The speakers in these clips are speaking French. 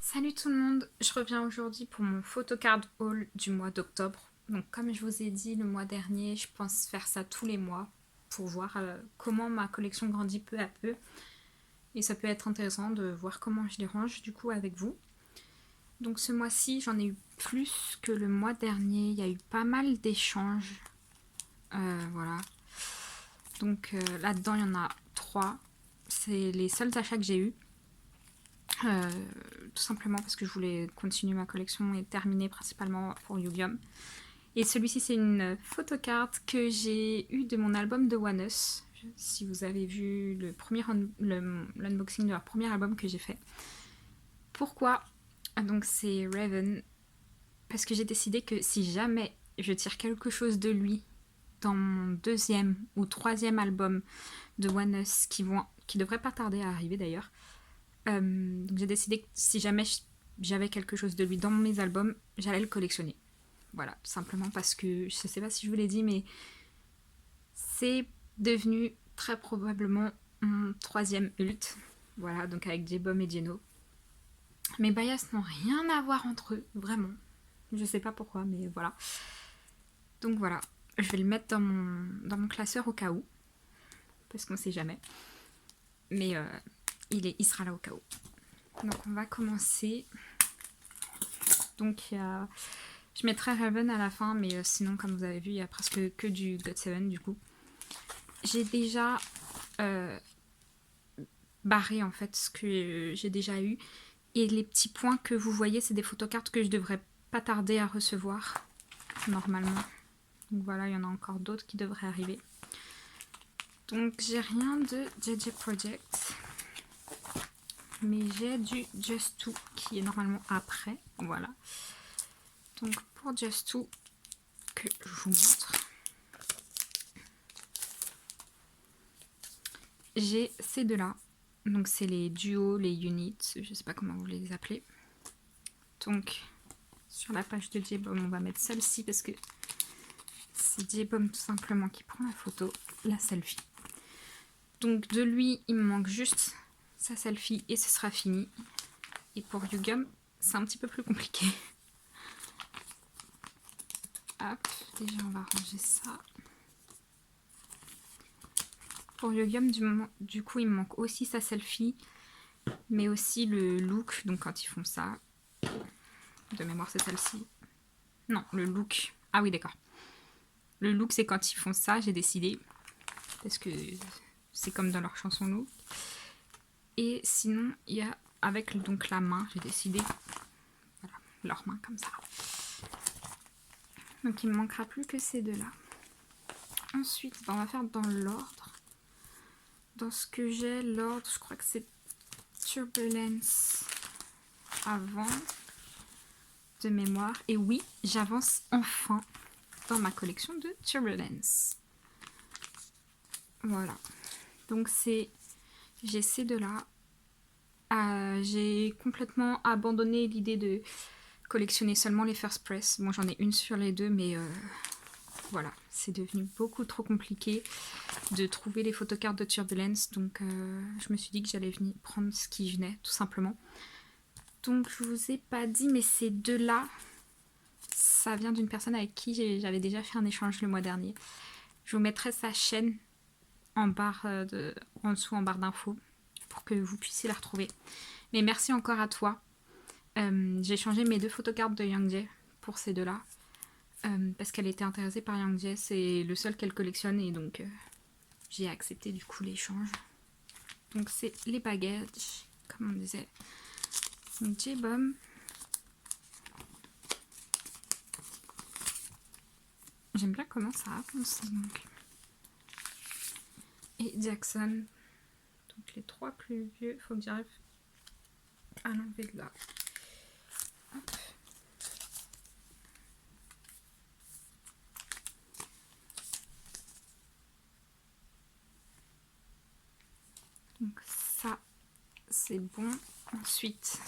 Salut tout le monde, je reviens aujourd'hui pour mon photocard haul du mois d'octobre. Donc comme je vous ai dit le mois dernier, je pense faire ça tous les mois pour voir comment ma collection grandit peu à peu. Et ça peut être intéressant de voir comment je les range du coup avec vous. Donc ce mois-ci, j'en ai eu plus que le mois dernier. Il y a eu pas mal d'échanges. Voilà. Donc là-dedans, il y en a 3. C'est les seuls achats que j'ai eus. Tout simplement parce que je voulais continuer ma collection et terminer principalement pour Yu-Gi-Oh! Et celui-ci, c'est une photocarte que j'ai eue de mon album de One Us. Si vous avez vu l'unboxing de leur premier album que j'ai fait. Pourquoi? Donc c'est Raven. Parce que j'ai décidé que si jamais je tire quelque chose de lui dans mon deuxième ou troisième album de One Us qui devrait pas tarder à arriver d'ailleurs, donc j'ai décidé que si jamais j'avais quelque chose de lui dans mes albums, j'allais le collectionner. Voilà, tout simplement parce que je sais pas si je vous l'ai dit, mais c'est devenu très probablement mon troisième ult. Voilà, donc avec J-Bomb et Geno. Mes bias n'ont rien à voir entre eux, vraiment. Je sais pas pourquoi, mais voilà. Donc voilà, je vais le mettre dans mon classeur au cas où, parce qu'on sait jamais. Mais il sera là au cas où. Donc on va commencer. Donc je mettrai Raven à la fin, mais sinon, comme vous avez vu, il y a presque que du God 7 du coup. J'ai déjà barré en fait ce que j'ai déjà eu. Et les petits points que vous voyez, c'est des photocartes que je devrais pas tarder à recevoir, normalement. Donc voilà, il y en a encore d'autres qui devraient arriver. Donc j'ai rien de JJ Project. Mais j'ai du Just 2 qui est normalement après. Voilà. Donc pour Just 2, que je vous montre. J'ai ces deux-là. Donc c'est les duos, les units, je sais pas comment vous les appelez. Donc sur la page de J-Bomb, on va mettre celle-ci parce que c'est J-Bomb tout simplement qui prend la photo, la selfie. Donc de lui, il me manque juste sa selfie et ce sera fini. Et pour Yu-Gi-Oh! C'est un petit peu plus compliqué. Hop, déjà on va ranger ça. Pour Yu-Gi-Oh! Du coup, il me manque aussi sa selfie, mais aussi le look, donc quand ils font ça. De mémoire, c'est celle-ci. Non, le look. Ah oui, d'accord. Le look, c'est quand ils font ça, j'ai décidé. Parce que c'est comme dans leur chanson look. Et sinon, il y a avec donc la main, j'ai décidé. Voilà, leur main comme ça. Donc il me manquera plus que ces deux-là. Ensuite, on va faire dans l'ordre. Dans ce que j'ai, l'ordre, je crois que c'est Turbulence avant de mémoire. Et oui, j'avance enfin dans ma collection de Turbulence. Voilà. Donc j'ai ces deux-là. J'ai complètement abandonné l'idée de collectionner seulement les first press. Bon, j'en ai une sur les deux, mais voilà, c'est devenu beaucoup trop compliqué de trouver les photocartes de Turbulence. Donc je me suis dit que j'allais venir prendre ce qui venait, tout simplement. Donc je vous ai pas dit, mais ces deux-là, ça vient d'une personne avec qui j'avais déjà fait un échange le mois dernier. Je vous mettrai sa chaîne en dessous en barre d'infos pour que vous puissiez la retrouver. Mais merci encore à toi. J'ai changé mes deux photocartes de Yang Jie pour ces deux-là. Parce qu'elle était intéressée par Yang Jie, c'est le seul qu'elle collectionne et donc j'ai accepté du coup l'échange. Donc c'est les bagages, comme on disait. J-Bomb. J'aime bien comment ça avance donc. Et Jackson. Donc les trois plus vieux, faut que j'arrive à l'enlever de là. Hop. Donc ça, c'est bon. Ensuite,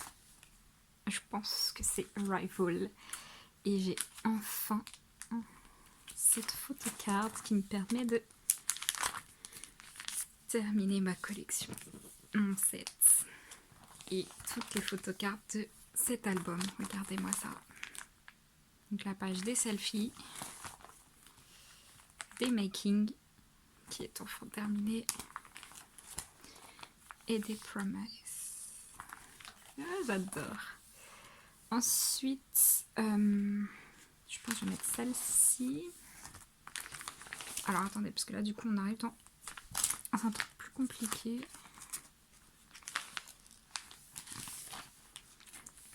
je pense que c'est Rival. Et j'ai enfin cette photocarte qui me permet de terminer ma collection. Mon set. Et toutes les photocartes de cet album. Regardez-moi ça. Donc la page des selfies, des making, qui est enfin terminé, et des promises. Ah, j'adore. Ensuite, je pense que je vais mettre celle-ci. Alors attendez, parce que là du coup on arrive dans un truc plus compliqué.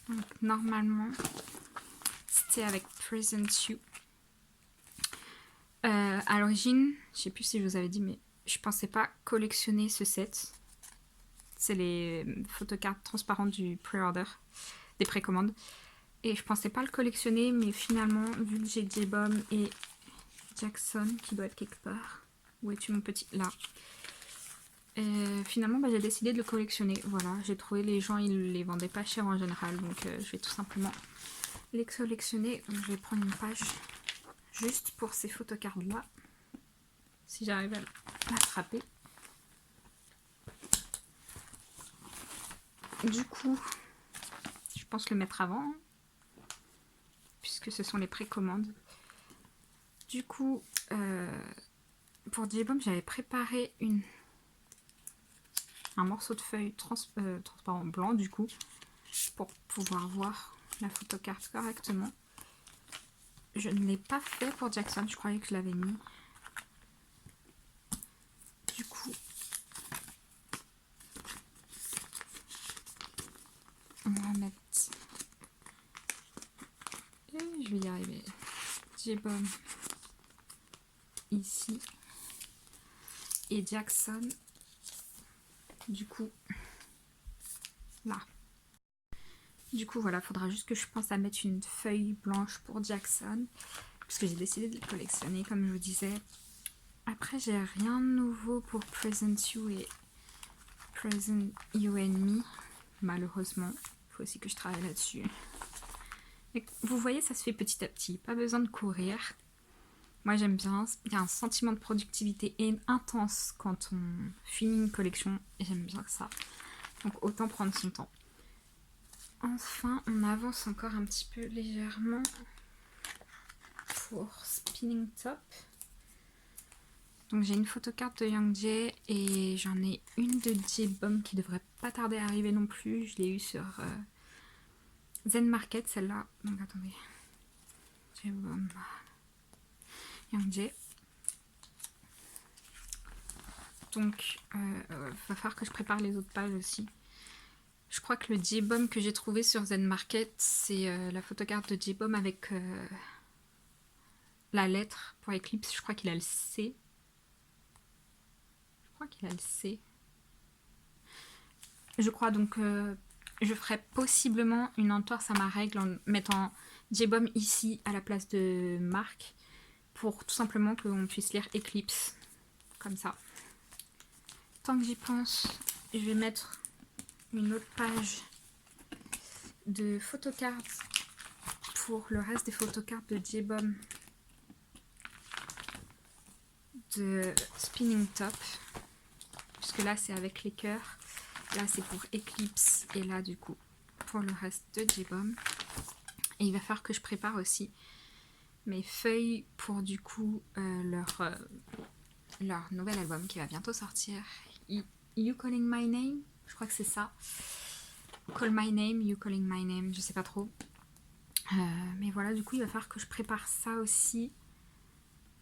Donc normalement c'était avec Present You. À l'origine, je sais plus si je vous avais dit, mais je pensais pas collectionner ce set. C'est les photocards transparentes du pre-order, des précommandes. Et je pensais pas le collectionner, mais finalement, vu que j'ai J-Bomb et Jackson qui doit être quelque part. Où es-tu mon petit? Là. Finalement, bah, j'ai décidé de le collectionner. Voilà, j'ai trouvé les gens, ils les vendaient pas cher en général. Donc je vais tout simplement les collectionner. Donc, je vais prendre une page juste pour ces photocards là. Si j'arrive à l'attraper. Du coup, je pense le mettre avant. Puisque ce sont les précommandes. Du coup, pour J-Bomb, j'avais préparé un morceau de feuille transparent blanc, du coup, pour pouvoir voir la photocarte correctement. Je ne l'ai pas fait pour Jackson, je croyais que je l'avais mis. Du coup, on va mettre... Et je vais y arriver. J-Bomb ici. Et Jackson, du coup, là. Du coup, voilà, faudra juste que je pense à mettre une feuille blanche pour Jackson. Parce que j'ai décidé de le collectionner, comme je vous disais. Après, j'ai rien de nouveau pour Present You et Present You and Me. Malheureusement, il faut aussi que je travaille là-dessus. Vous voyez, ça se fait petit à petit. Pas besoin de courir. Moi, j'aime bien. Il y a un sentiment de productivité intense quand on finit une collection. Et j'aime bien ça. Donc, autant prendre son temps. Enfin, on avance encore un petit peu légèrement pour Spinning Top. Donc j'ai une photocarte de Young Jae et j'en ai une de J-Bomb qui devrait pas tarder à arriver non plus. Je l'ai eue sur Zen Market, celle-là. Donc attendez. J-Bomb. Young Jae. Donc va falloir que je prépare les autres pages aussi. Je crois que le J-Bomb que j'ai trouvé sur Zen Market, c'est la photocarte de J-Bomb avec la lettre pour Eclipse. Je crois qu'il a le C. Je crois qu'il a le C. Je crois donc je ferai possiblement une entorse à ma règle en mettant J-Bomb ici à la place de Marc pour tout simplement qu'on puisse lire Eclipse comme ça. Tant que j'y pense, je vais mettre une autre page de photocartes pour le reste des photocartes de J-Bomb de Spinning Top, puisque là c'est avec les cœurs, là c'est pour Eclipse et là du coup pour le reste de J-Bomb. Et il va falloir que je prépare aussi mes feuilles pour du coup leur nouvel album qui va bientôt sortir. You Calling My Name, je crois que c'est ça. Call My Name, You Calling My Name, je sais pas trop. Mais voilà, du coup il va falloir que je prépare ça aussi.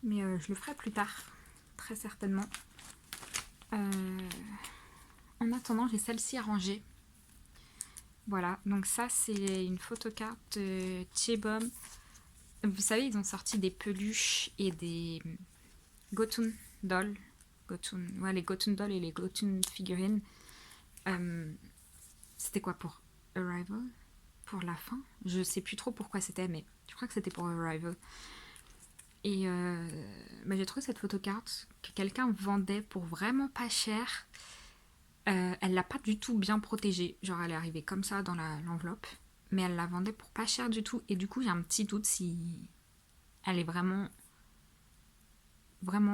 Mais je le ferai plus tard, très certainement. En attendant, j'ai celle-ci à ranger. Voilà, donc ça c'est une photocarte de J-Bomb. Vous savez, ils ont sorti des peluches et des Gotoon dolls. Ouais, les Gotoon dolls et les Gotoon figurines. C'était quoi pour Arrival? Pour la fin? Je sais plus trop pourquoi c'était, mais je crois que c'était pour Arrival. Et bah, j'ai trouvé cette photocarte que quelqu'un vendait pour vraiment pas cher. Elle l'a pas du tout bien protégée. Genre elle est arrivée comme ça dans l'enveloppe. Mais elle la vendait pour pas cher du tout. Et du coup j'ai un petit doute si elle est vraiment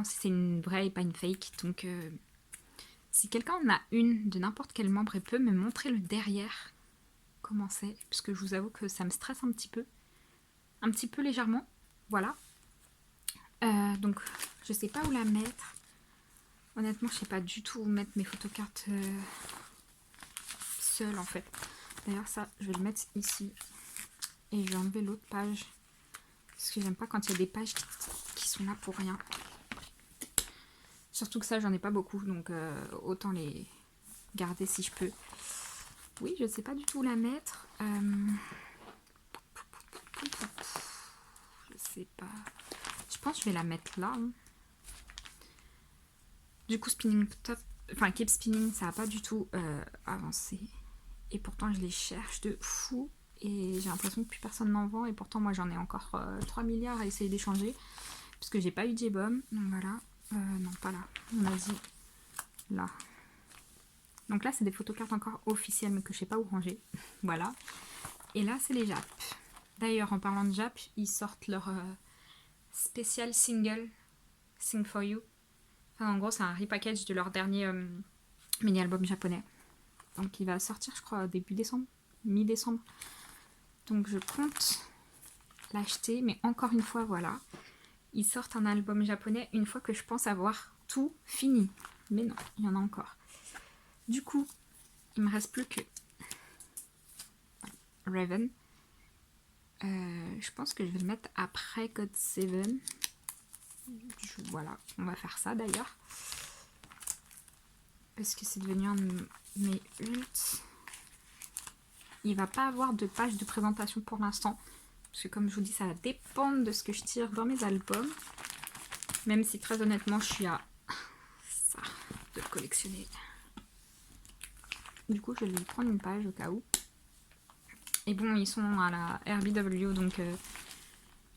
si c'est une vraie et pas une fake. Donc si quelqu'un en a une de n'importe quel membre et peut me montrer le derrière, comment c'est, parce que je vous avoue que ça me stresse un petit peu légèrement, voilà. Donc je sais pas où la mettre. Honnêtement, je sais pas du tout où mettre mes photocartes seules en fait. D'ailleurs ça, je vais le mettre ici. Et je vais enlever l'autre page. Parce que j'aime pas quand il y a des pages qui sont là pour rien. Surtout que ça, j'en ai pas beaucoup. Donc autant les garder si je peux. Oui, je sais pas du tout où la mettre. Je sais pas. Je pense que je vais la mettre là. Hein. Du coup, spinning top, enfin keep spinning, ça a pas du tout avancé. Et pourtant, je les cherche de fou. Et j'ai l'impression que plus personne n'en vend. Et pourtant, moi, j'en ai encore 3 milliards à essayer d'échanger. Parce que j'ai pas eu de J-Bomb. Donc voilà. Non, pas là. On a dit là. Donc là, c'est des photocartes encore officielles, mais que je sais pas où ranger. Voilà. Et là, c'est les Jap. D'ailleurs, en parlant de Jap, ils sortent leur spécial single Sing For You. Enfin, en gros, c'est un repackage de leur dernier mini-album japonais. Donc il va sortir, je crois, début décembre, mi-décembre. Donc je compte l'acheter, mais encore une fois, voilà. Ils sortent un album japonais une fois que je pense avoir tout fini. Mais non, il y en a encore. Du coup, il me reste plus que Raven. Je pense que je vais le mettre après God 7. Voilà, on va faire ça d'ailleurs. Parce que c'est devenu un de mes ults. Il va pas avoir de page de présentation pour l'instant. Parce que comme je vous dis, ça va dépendre de ce que je tire dans mes albums. Même si très honnêtement, je suis à ça de collectionner. Du coup, je vais lui prendre une page au cas où. Et bon, ils sont à la RBW, donc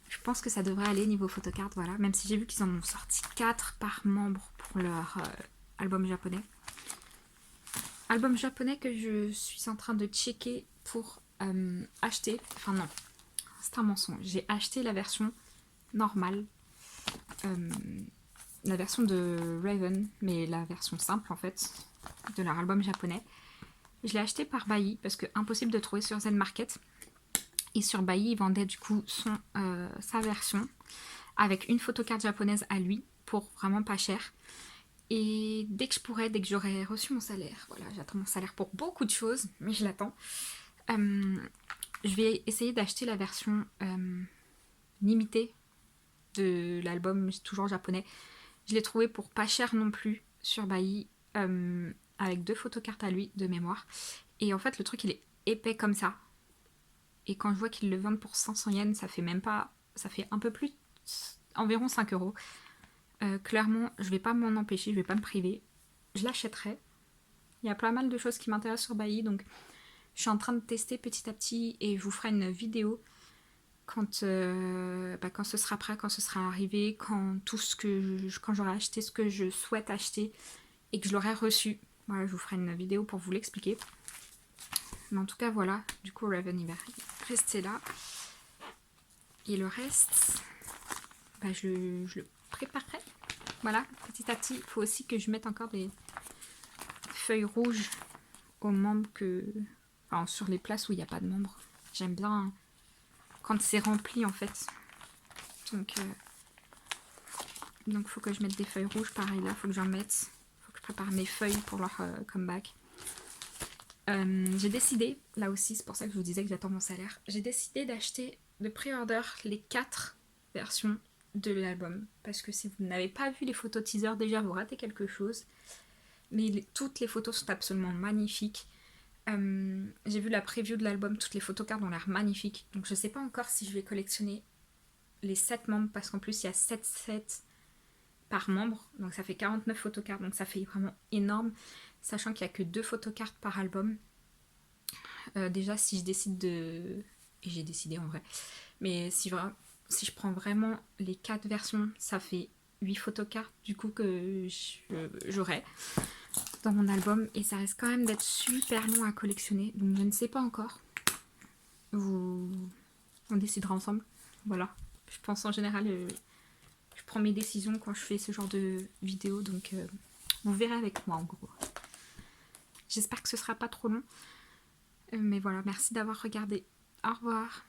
je pense que ça devrait aller niveau photocarte, voilà. Même si j'ai vu qu'ils en ont sorti 4 par membre pour leur album japonais. Album japonais que je suis en train de checker pour acheter. Enfin non, c'est un mensonge. J'ai acheté la version normale. La version de Raven, mais la version simple en fait, de leur album japonais. Je l'ai acheté par Bailly parce que impossible de trouver sur Zen Market. Et sur Bailly, il vendait du coup sa version avec une photocarte japonaise à lui pour vraiment pas cher. Et dès que je pourrais, dès que j'aurai reçu mon salaire, voilà, j'attends mon salaire pour beaucoup de choses, mais je l'attends. Je vais essayer d'acheter la version limitée de l'album, toujours japonais. Je l'ai trouvé pour pas cher non plus sur Bailly, avec 2 photocartes à lui de mémoire. Et en fait, le truc il est épais comme ça. Et quand je vois qu'ils le vendent pour 500 yens, ça fait même pas. Ça fait un peu plus. Environ 5 euros. Clairement, je vais pas m'en empêcher, je vais pas me priver. Je l'achèterai. Il y a pas mal de choses qui m'intéressent sur Bailly, donc je suis en train de tester petit à petit et je vous ferai une vidéo quand ce sera prêt, quand ce sera arrivé, quand j'aurai acheté ce que je souhaite acheter et que je l'aurai reçu. Voilà, je vous ferai une vidéo pour vous l'expliquer. Mais en tout cas, voilà. Du coup, Raven, il va rester là. Et le reste, je le préparerai. Voilà, petit à petit. Il faut aussi que je mette encore des feuilles rouges aux membres enfin, sur les places où il n'y a pas de membres. J'aime bien quand c'est rempli, en fait. Donc, il faut que je mette des feuilles rouges. Pareil, là, il faut que j'en mette. Il faut que je prépare mes feuilles pour leur comeback. J'ai décidé, là aussi c'est pour ça que je vous disais que j'attends mon salaire, j'ai décidé d'acheter de pré-order les 4 versions de l'album, parce que si vous n'avez pas vu les photos teaser, déjà vous ratez quelque chose, mais toutes les photos sont absolument magnifiques. J'ai vu la preview de l'album, toutes les photocartes ont l'air magnifiques, donc je sais pas encore si je vais collectionner les 7 membres, parce qu'en plus il y a 7 sets par membre, donc ça fait 49 photocartes, donc ça fait vraiment énorme, sachant qu'il n'y a que 2 photocartes par album. Déjà, si je décide de... Et j'ai décidé en vrai. Mais si je prends vraiment les 4 versions, ça fait 8 photocartes du coup que j'aurai dans mon album. Et ça risque quand même d'être super long à collectionner. Donc je ne sais pas encore. On décidera ensemble. Voilà. Je pense en général, je prends mes décisions quand je fais ce genre de vidéo. Donc vous verrez avec moi en gros. J'espère que ce sera pas trop long. Mais voilà, merci d'avoir regardé. Au revoir.